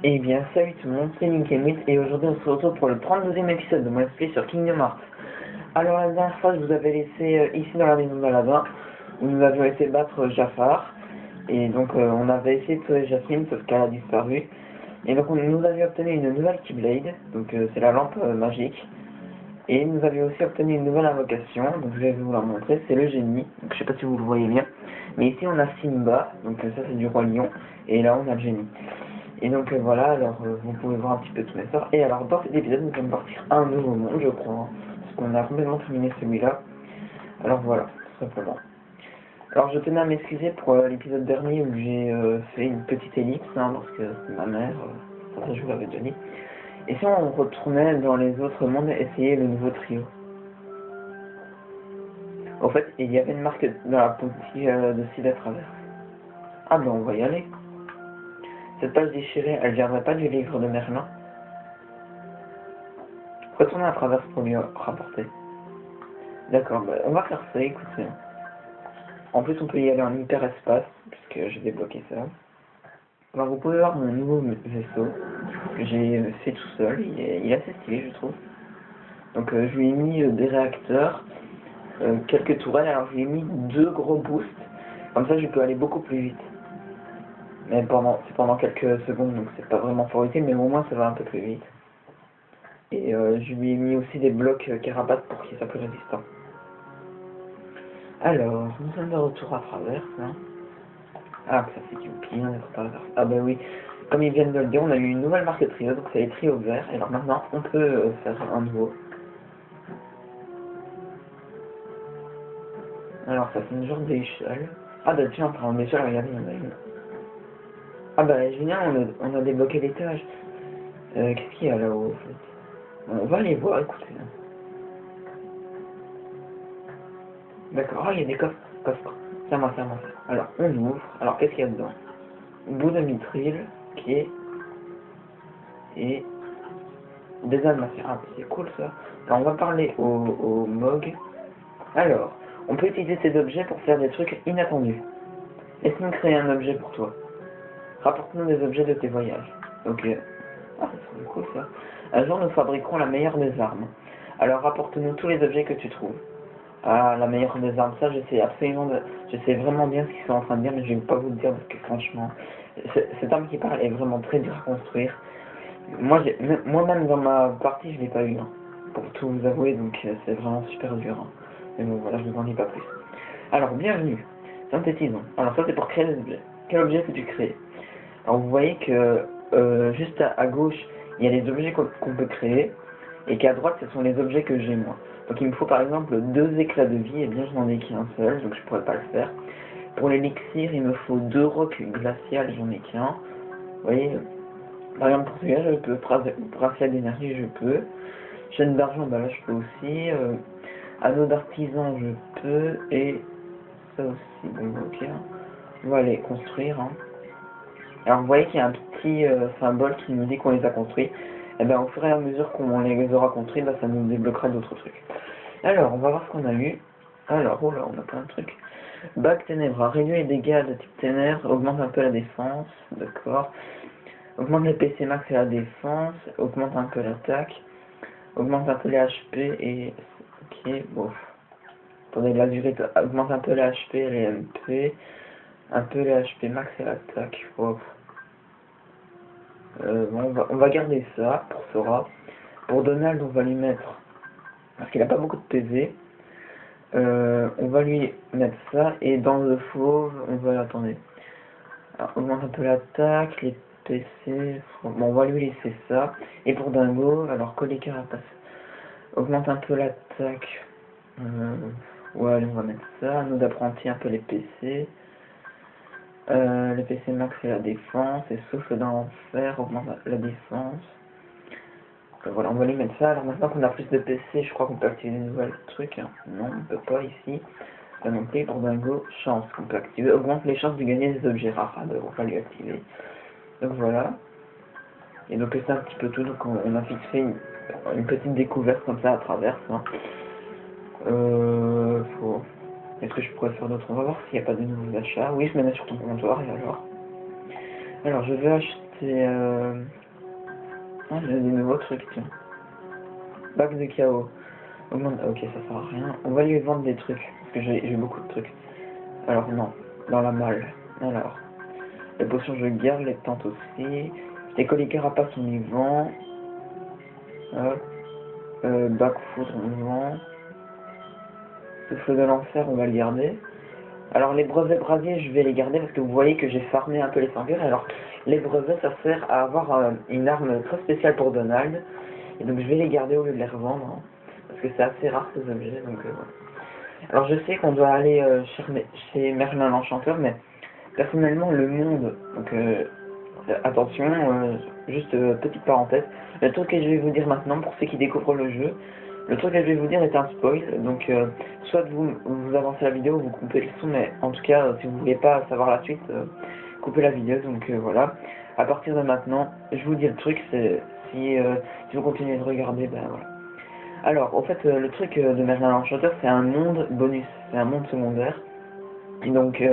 Eh bien, salut tout le monde, c'est Linkemit et aujourd'hui on se retrouve pour le 32e épisode de mon let's play sur Kingdom Hearts. Alors la dernière fois je vous avais laissé ici dans la maison de Aladdin où nous avions essayé de battre Jafar et donc on avait essayé de sauver Jasmine sauf qu'elle a disparu et donc nous avions obtenu une nouvelle Keyblade, donc c'est la lampe magique, et nous avions aussi obtenu une nouvelle invocation, donc je vais vous la montrer, c'est le génie, donc je sais pas si vous le voyez bien, mais ici on a Simba, donc ça c'est du roi lion, et là on a le génie. Et donc voilà, alors vous pouvez voir un petit peu tous mes sorts. Et alors dans cet épisode, nous allons partir à un nouveau monde, je crois, hein, parce qu'on a complètement terminé celui-là. Alors voilà, tout simplement. Alors je tenais à m'excuser pour l'épisode dernier où j'ai fait une petite ellipse, hein, parce que c'est ma mère, ça je vous l'avais donné. Et si on retournait dans les autres mondes essayer le nouveau trio? Au fait, il y avait une marque dans la boutique de Cid à travers. Ah ben on va y aller. Cette page déchirée, elle viendrait pas du livre de Merlin? Retourner à travers pour lui rapporter. D'accord, bah, on va faire ça, écoutez. En plus, on peut y aller en hyperespace, puisque j'ai débloqué ça. Alors, vous pouvez voir mon nouveau vaisseau, que j'ai fait tout seul. Il est assez stylé, je trouve. Donc, je lui ai mis des réacteurs, quelques tourelles. Alors, je lui ai mis 2 gros boosts. Comme ça, je peux aller beaucoup plus vite. Mais c'est pendant quelques secondes, donc c'est pas vraiment fort utile, mais au moins, ça va un peu plus vite. Et je lui ai mis aussi des blocs carapace pour qu'il soit plus résistant. Alors, nous sommes de retour à travers, hein. Ah, ça fait du bien d'être par hasard. Ah bah oui, comme ils viennent de le dire, on a eu une nouvelle marque de trio, donc c'est les trios verts. Et alors maintenant, on peut faire un nouveau. Alors ça c'est une genre d'échelle. Ah bah tiens, par exemple, d'échelle, regardez, il y en a une. Ah bah génial, on a débloqué l'étage. Qu'est-ce qu'il y a là-haut, en fait? On va aller voir, écoutez. D'accord, ah il y a des coffres. C'est à moi, c'est à moi. Alors, on ouvre. Alors, qu'est-ce qu'il y a dedans? Bout de mitril, qui et des almacins. Ah, c'est cool ça. Alors, on va parler au Mog. Alors, on peut utiliser ces objets pour faire des trucs inattendus. Laisse-nous créer un objet pour toi. Rapporte-nous des objets de tes voyages. Ok. Ah, ça serait cool ça. Un jour, nous fabriquerons la meilleure des armes. Alors, rapporte-nous tous les objets que tu trouves. Ah, la meilleure des armes, ça, je sais vraiment bien ce qu'ils sont en train de dire, mais je vais pas vous le dire parce que franchement, cette arme qui parle est vraiment très dure à construire. Moi-même dans ma partie, je l'ai pas eu, hein, pour tout vous avouer, donc c'est vraiment super dur, hein. Mais bon, voilà, je vous en dis pas plus. Alors, bienvenue. Synthétisons. Alors ça, c'est pour créer des objets. Quel objet peux-tu créer? Alors, vous voyez que juste à gauche, il y a les objets qu'on peut créer, et qu'à droite, ce sont les objets que j'ai moi. Donc il me faut par exemple 2 éclats de vie, et bien je n'en ai qu'un seul, donc je pourrais pas le faire. Pour l'élixir, il me faut 2 rocs glaciales, j'en ai qu'un. Vous voyez, par exemple pour celui-là, je peux, bracelet d'énergie, je peux. Chaîne d'argent, bah là je peux aussi. Anneau d'artisan, je peux. Et ça aussi, bon ok. On va les construire, hein. Alors vous voyez qu'il y a un petit symbole qui nous dit qu'on les a construits. Et bien au fur et à mesure qu'on les aura construits, bah, ça nous débloquera d'autres trucs. Alors, on va voir ce qu'on a eu. Alors, oh là, on a plein de trucs. Bac ténèbres, réduit les dégâts de type ténèbres, augmente un peu la défense, d'accord. Augmente les PC max et la défense, augmente un peu l'attaque, augmente un peu les HP et... Ok, bon. Attendez, la durée, augmente un peu les HP et les MP, un peu les HP max et l'attaque. Bon, on va garder ça pour Sora. Pour Donald, on va lui mettre, parce qu'il a pas beaucoup de PV, on va lui mettre ça, et dans le fauve, on va, attendez, alors, augmente un peu l'attaque, les PC, bon, on va lui laisser ça, et pour Dingo, alors coller carapace, augmente un peu l'attaque, ouais, allez, on va mettre ça, nous d'apprenti un peu les PC, les PC max et la défense, et souffle d'enfer, augmente la défense. Voilà, on va lui mettre ça. Alors maintenant qu'on a plus de PC, je crois qu'on peut activer des nouvelles trucs, hein. Non, on peut pas ici. Là non plus, pour Dingo, chance qu'on peut activer. Augmente les chances de gagner des objets rares. Ah, ben, on va lui activer. Donc voilà. Et donc c'est un petit peu tout. Donc on a fixé une petite découverte comme ça à travers ça. Faut... Est-ce que je pourrais faire d'autres? On va voir s'il n'y a pas de nouveaux achats. Oui, je mets sur ton comptoir et alors. Alors je vais acheter c'est ah, j'ai des nouveaux trucs, tiens. Bac de chaos. Augmente... Ok, ça sert à rien. On va lui vendre des trucs, parce que j'ai beaucoup de trucs. Alors non, dans la malle. Alors, les potions je garde, les tentes aussi. Les colis carapaces on y vend. Hop. Bac foudre on vend. Souffle de l'enfer on va le garder. Alors les brevets brasiers je vais les garder parce que vous voyez que j'ai farmé un peu les sangueurs. Alors les brevets ça sert à avoir une arme très spéciale pour Donald. Et donc je vais les garder au lieu de les revendre. Hein, parce que c'est assez rare ces objets. Donc voilà. Alors je sais qu'on doit aller chez Merlin l'Enchanteur, mais personnellement le monde, donc attention, juste petite parenthèse, le truc que je vais vous dire maintenant pour ceux qui découvrent le jeu, le truc que je vais vous dire est un spoil, donc soit vous avancez la vidéo ou vous coupez le son, mais en tout cas si vous voulez pas savoir la suite, coupez la vidéo, donc voilà. À partir de maintenant, je vous dis le truc, c'est si vous continuez de regarder, ben voilà. Alors, au fait, le truc de Merlin l'Enchanteur, c'est un monde bonus, c'est un monde secondaire. Et donc,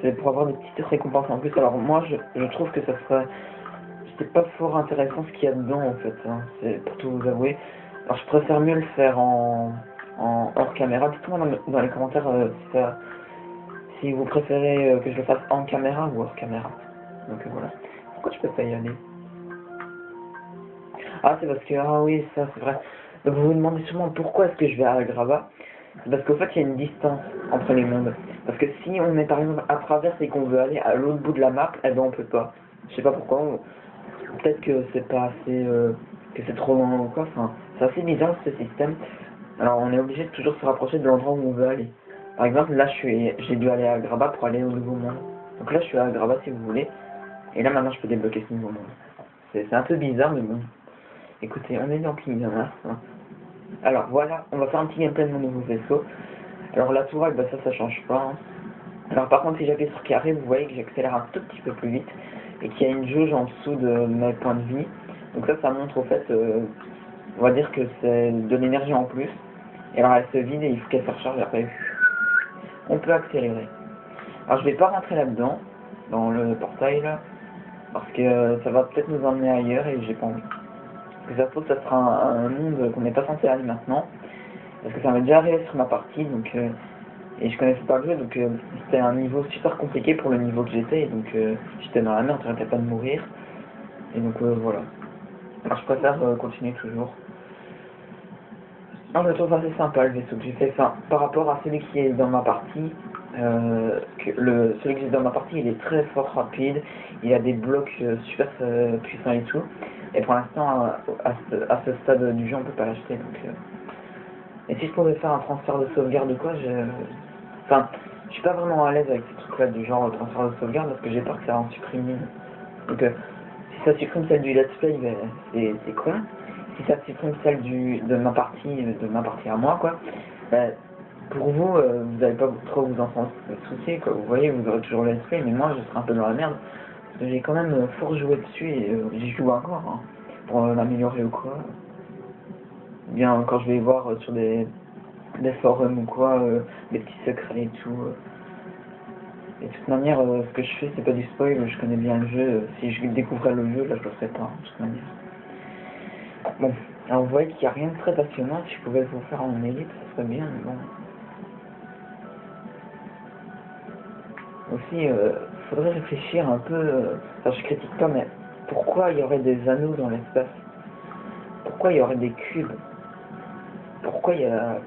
c'est pour avoir des petites récompenses en plus. Alors, moi, je trouve que ça serait... C'est pas fort intéressant ce qu'il y a dedans, en fait, hein, c'est pour tout vous avouer. Alors, je préfère mieux le faire en hors caméra. Dites-moi dans les commentaires si vous préférez que je le fasse en caméra ou hors caméra. Donc, voilà. Pourquoi je peux pas y aller? Ah, c'est parce que... Ah oui, ça, c'est vrai. Donc vous vous demandez sûrement pourquoi est-ce que je vais à Agrava. C'est parce qu'en fait, il y a une distance entre les mondes. Parce que si on est par exemple à travers et qu'on veut aller à l'autre bout de la map, eh ben on peut pas. Je sais pas pourquoi. Peut-être que c'est pas assez... que c'est trop loin ou quoi. Enfin, c'est assez bizarre ce système. Alors on est obligé de toujours se rapprocher de l'endroit où on veut aller. Par exemple, là, j'ai dû aller à Agrava pour aller au nouveau monde. Donc là, je suis à Agrava si vous voulez. Et là, maintenant, je peux débloquer ce nouveau monde. C'est un peu bizarre, mais bon. Écoutez, on est dans Kingdom Hearts. Hein. Alors voilà, on va faire un petit gameplay de mon nouveau vaisseau. Alors la tourelle, bah ça change pas. Hein. Alors par contre, si j'appuie sur carré, vous voyez que j'accélère un tout petit peu plus vite. Et qu'il y a une jauge en dessous de mes points de vie. Donc ça montre au fait, on va dire que c'est de l'énergie en plus. Et alors elle se vide et il faut qu'elle se recharge après. On peut accélérer. Alors je vais pas rentrer là-dedans, dans le portail là. Parce que ça va peut-être nous emmener ailleurs et j'ai pas envie. Parce que ça se trouve, ça sera un monde qu'on n'est pas censé aller maintenant. Parce que ça m'est déjà arrivé sur ma partie, donc et je connaissais pas le jeu, donc c'était un niveau super compliqué pour le niveau que j'étais, et donc j'étais dans la merde, j'arrêtais pas de mourir. Et donc voilà. Alors je préfère continuer toujours. Non, je le trouve assez sympa le vaisseau que j'ai fait. Enfin, par rapport à celui qui est dans ma partie, celui que j'ai dans ma partie, il est très fort rapide, il a des blocs super puissants et tout. Et pour l'instant, à ce stade du jeu, on peut pas l'acheter. Donc, et si je pouvais faire un transfert de sauvegarde ou quoi, enfin, je suis pas vraiment à l'aise avec ces trucs-là du genre transfert de sauvegarde parce que j'ai peur que ça en supprime une. Donc, si ça supprime celle du let's play, ben, c'est con. Si ça supprime celle de ma partie à moi, quoi, ben, pour vous, vous n'allez pas trop vous en soucier, quoi. Vous voyez, vous aurez toujours le let's play, mais moi, je serai un peu dans la merde. Parce que j'ai quand même fort joué dessus et j'y joue encore, hein, pour l'améliorer ou quoi. Bien, quand je vais voir sur des forums ou quoi, des petits secrets et tout. Et de toute manière, ce que je fais, c'est pas du spoil, je connais bien le jeu. Si je découvrais le jeu, là, je le ferais pas, de toute manière. Bon, alors vous voyez qu'il n'y a rien de très passionnant. Si je pouvais vous faire en élite, ça serait bien, mais bon. Aussi, faudrait réfléchir un peu. Enfin, je critique pas, mais pourquoi il y aurait des anneaux dans l'espace? Pourquoi il y aurait des cubes? Pourquoi il y a...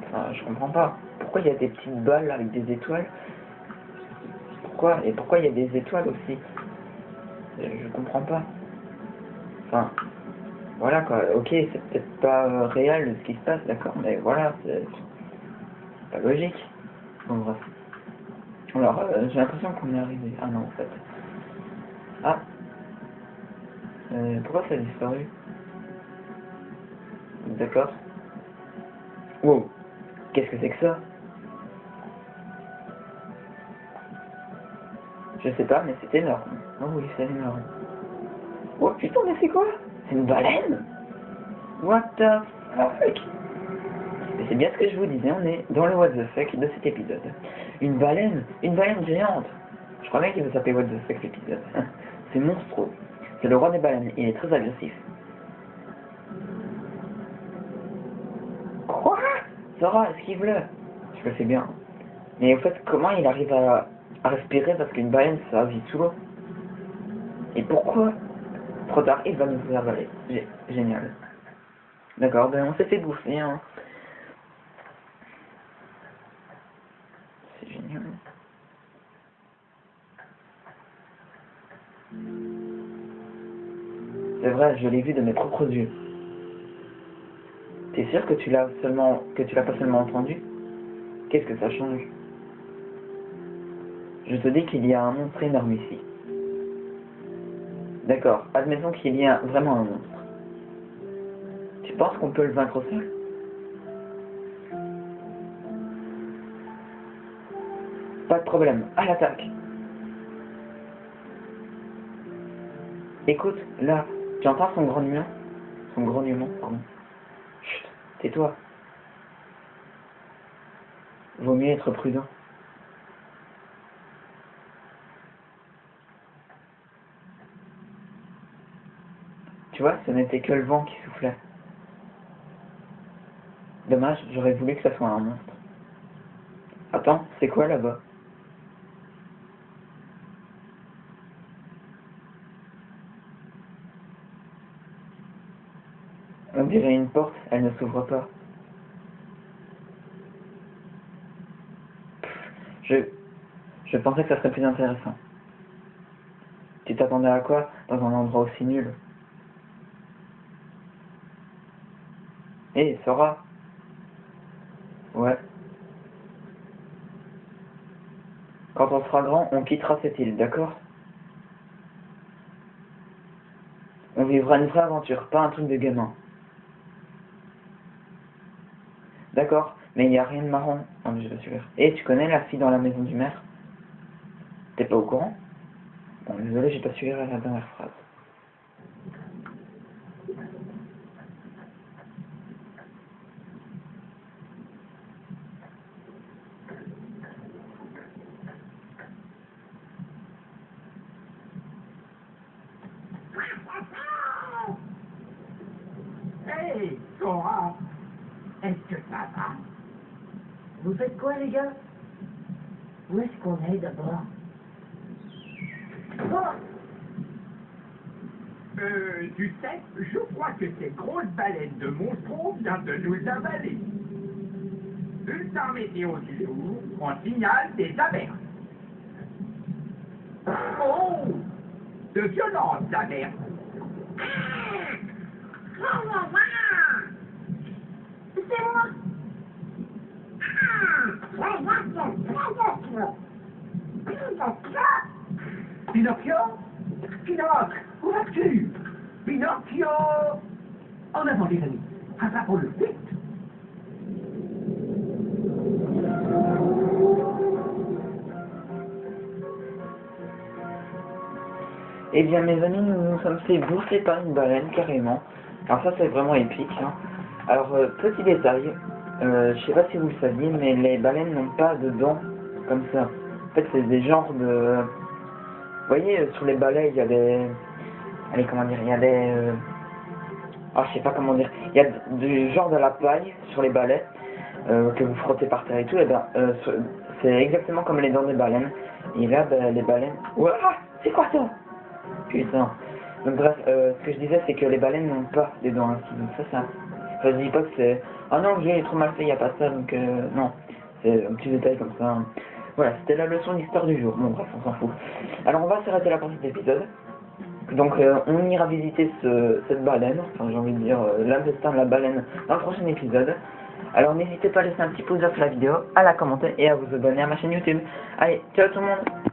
Enfin, je comprends pas. Pourquoi il y a des petites balles avec des étoiles? Pourquoi? Et pourquoi il y a des étoiles aussi? Je comprends pas. Enfin, voilà quoi. Ok, c'est peut-être pas réel ce qui se passe, d'accord, mais voilà, c'est pas logique. Bon, bref. Alors, j'ai l'impression qu'on est arrivé. Ah non, en fait. Ah. Pourquoi ça a disparu? D'accord. Wow. Qu'est-ce que c'est que ça? Je sais pas, mais c'est énorme. Oh oui, c'est énorme. Oh putain, mais c'est quoi? C'est une baleine? What the fuck? Mais c'est bien ce que je vous disais, on est dans le what the fuck de cet épisode. Une baleine géante. Je crois bien qu'il va s'appeler what the fuck l'épisode. c'est monstrueux. C'est le roi des baleines, il est très agressif. Quoi? Sora, esquive-le. Je le fais bien. Mais en fait, comment il arrive à respirer parce qu'une baleine, ça vit sous l'eau? Et pourquoi? Trop tard, il va nous avaler. Génial. D'accord, ben on s'est fait bouffer, hein. C'est génial. C'est vrai, je l'ai vu de mes propres yeux. T'es sûr que tu l'as pas seulement entendu? Qu'est-ce que ça change? Je te dis qu'il y a un monstre énorme ici. D'accord, admettons qu'il y a vraiment un monstre. Tu penses qu'on peut le vaincre seul? Pas de problème, à l'attaque. Écoute, là, tu entends son grognement? Son grognement, pardon. Chut, tais-toi. Vaut mieux être prudent. Tu vois, ce n'était que le vent qui soufflait. Dommage, j'aurais voulu que ça soit un monstre. Attends, c'est quoi là-bas? On dirait une porte, elle ne s'ouvre pas. Je pensais que ça serait plus intéressant. Tu t'attendais à quoi dans un endroit aussi nul? Hé, Sora? Ouais. Quand on sera grand, on quittera cette île, d'accord? On vivra une vraie aventure, pas un truc de gamin. D'accord, mais il n'y a rien de marrant. Non, mais je vais suivre. Et tu connais la fille dans la maison du maire? T'es pas au courant? Bon, désolé, j'ai pas suivi la dernière phrase. Hey, Sora, est-ce que ça va? Vous faites quoi, les gars? Où est-ce qu'on est d'abord? Tu sais, je crois que cette grosse baleine de Monstro vient de nous avaler. Bulletin météo du jour, on signale des averses. Oh! De violentes averses. C'est moi! Pinocchio? Pinocchio, où vas-tu? Pinocchio! En avant, les amis, rattrapons-le vite! Eh bien, mes amis, nous nous sommes fait bouffer par une baleine, carrément. Alors ça, c'est vraiment épique, hein. Alors, petit détail, je sais pas si vous le saviez, mais les baleines n'ont pas de dents comme ça. En fait, c'est des genres de... Vous voyez, sur les balais, il y a des... Allez, comment dire, il y a des... Ah, je sais pas comment dire. Il y a du genre de la paille sur les balais, que vous frottez par terre et tout, et ben, c'est exactement comme les dents des baleines. Et là, ben, les baleines... Ouah, c'est quoi ça? Putain. Donc bref, ce que je disais, c'est que les baleines n'ont pas des dents ainsi. Donc ça, je dis pas que c'est... Ah non, j'ai trop mal fait, il n'y a pas ça, donc non. C'est un petit détail comme ça. Voilà, c'était la leçon d'histoire du jour. Bon bref, on s'en fout. Alors on va s'arrêter là pour cet épisode. Donc on ira visiter cette baleine, enfin j'ai envie de dire l'intestin de la baleine dans le prochain épisode. Alors n'hésitez pas à laisser un petit pouce vers la vidéo, à la commenter et à vous abonner à ma chaîne YouTube. Allez, ciao tout le monde!